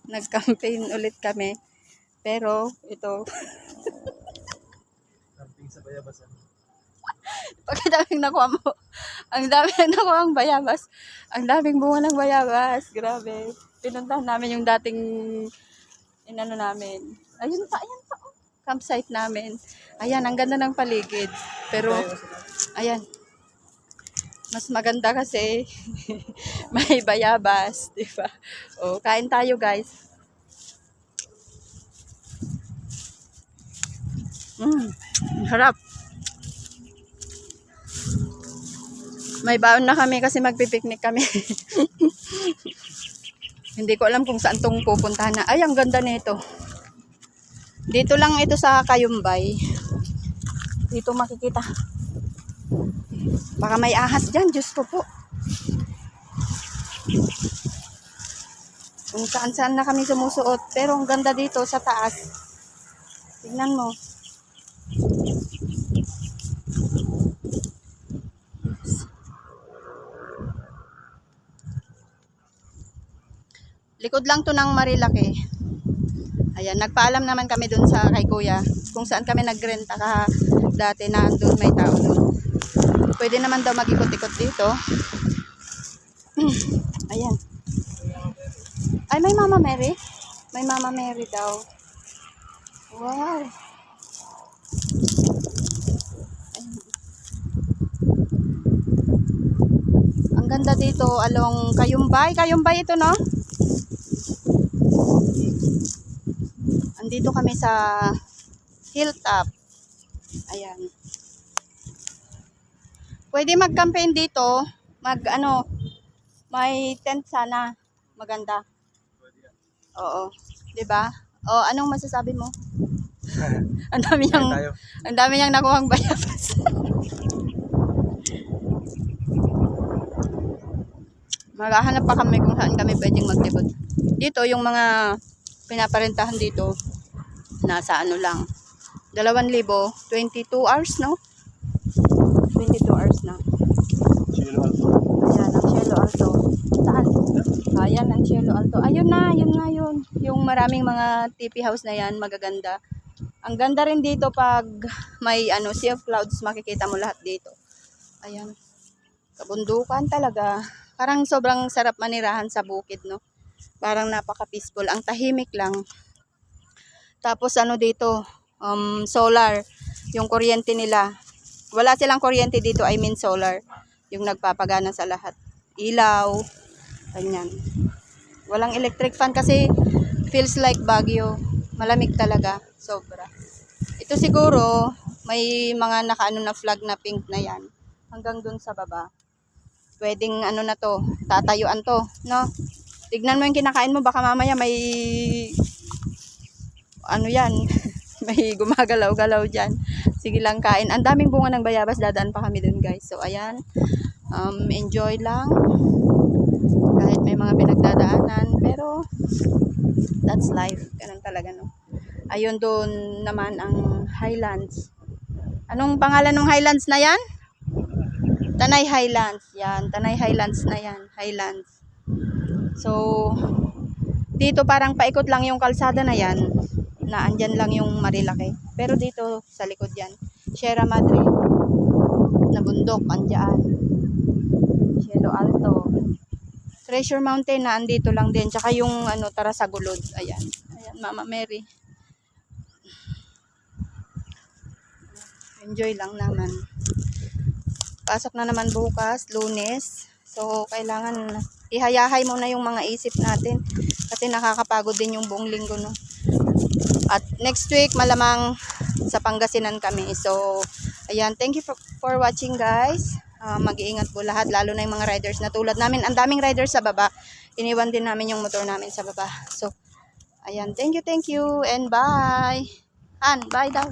Nag-campaign ulit kami. Pero, ito. Camping sa Bayabasan. Pagkadaming nakuha mo. Ang daming nakuha ang bayabas. Ang daming bunga ng bayabas. Grabe. Pinuntahan namin yung dating inano namin. Ayun pa. Oh. Campsite namin. Ayan, ang ganda ng paligid. Pero, ayan. Mas maganda kasi may bayabas, di ba? O, kain tayo, guys. Harap. May baon na kami kasi magpipiknik kami. Hindi ko alam kung saan tong pupuntahan na. Ay, ang ganda nito. Dito lang ito sa Kayumbay. Dito makikita. Baka may ahas dyan, Diyos ko po. Kung saan-saan na kami sumusuot. Pero ang ganda dito sa taas. Tignan mo. Likod lang to ng Marilaki. Ayan, nagpaalam naman kami dun sa kay Kuya. Kung saan kami nagrenta ka dati na doon may tao doon. Pwede naman daw mag-ikot-ikot dito. Ayan. Ay, may Mama Mary. May Mama Mary daw. Wow. Ayan. Ang ganda dito along Kayumbay. Kayumbay ito, no? Andito kami sa hilltop. Ayan. Pwede mag-campaign dito. May tent sana. Maganda. Oo. 'Di ba? O, anong masasabi mo? Ang dami niyang nakuhang bayabas. Maghahanap pa kami kung saan kami pwedeng maglibot. Dito, yung mga pinaparentahan dito, nasa ano lang. 2,000, 22 hours, no? 22 hours na. Cielo Alto. Ayan, ang Cielo Alto. Saan? Ayan, ang Cielo Alto. Ayun na, yun nga yun. Yung maraming mga TP house na yan, magaganda. Ang ganda rin dito pag may sea of clouds, makikita mo lahat dito. Ayan. Kabundukan talaga. Parang sobrang sarap manirahan sa bukid, no? Parang napaka-peaceful. Ang tahimik lang. Tapos dito, solar. Yung kuryente nila. Wala silang kuryente dito, I mean solar. Yung nagpapagana sa lahat. Ilaw. Ganyan. Walang electric fan kasi feels like Baguio. Malamig talaga. Sobra. Ito siguro, may mga nakaano na flag na pink na yan. Hanggang dun sa baba. Pwedeng na to, tatayuan to, no? Tignan mo yung kinakain mo, baka mamaya may yan, may gumagalaw-galaw dyan. Sige lang kain. Ang daming bunga ng bayabas, dadaan pa kami dun, guys. So, ayan, enjoy lang. Kahit may mga pinagdadaanan, pero that's life. Ganun talaga, no? Ayun doon naman ang Highlands. Anong pangalan ng Highlands na yan? Tanay Highlands. Yan. Tanay Highlands na yan. Highlands. So, dito parang paikot lang yung kalsada na yan. Na andyan lang yung Marilaki. Pero dito sa likod yan. Sierra Madre. Na bundok. Andyan. Cielo Alto. Treasure Mountain na andito lang din. Tsaka yung Tarasagulod. Ayan. Ayan, Mama Mary. Enjoy lang naman. Pasok na naman bukas, Lunes. So, kailangan ihayahay muna yung mga isip natin. Kasi nakakapagod din yung buong linggo, no? At next week, malamang sa Pangasinan kami. So, ayan. Thank you for watching, guys. Mag-iingat po lahat, lalo na yung mga riders na tulad namin. Ang daming riders sa baba. Iniwan din namin yung motor namin sa baba. So, ayan. Thank you, and bye. Han, bye daw.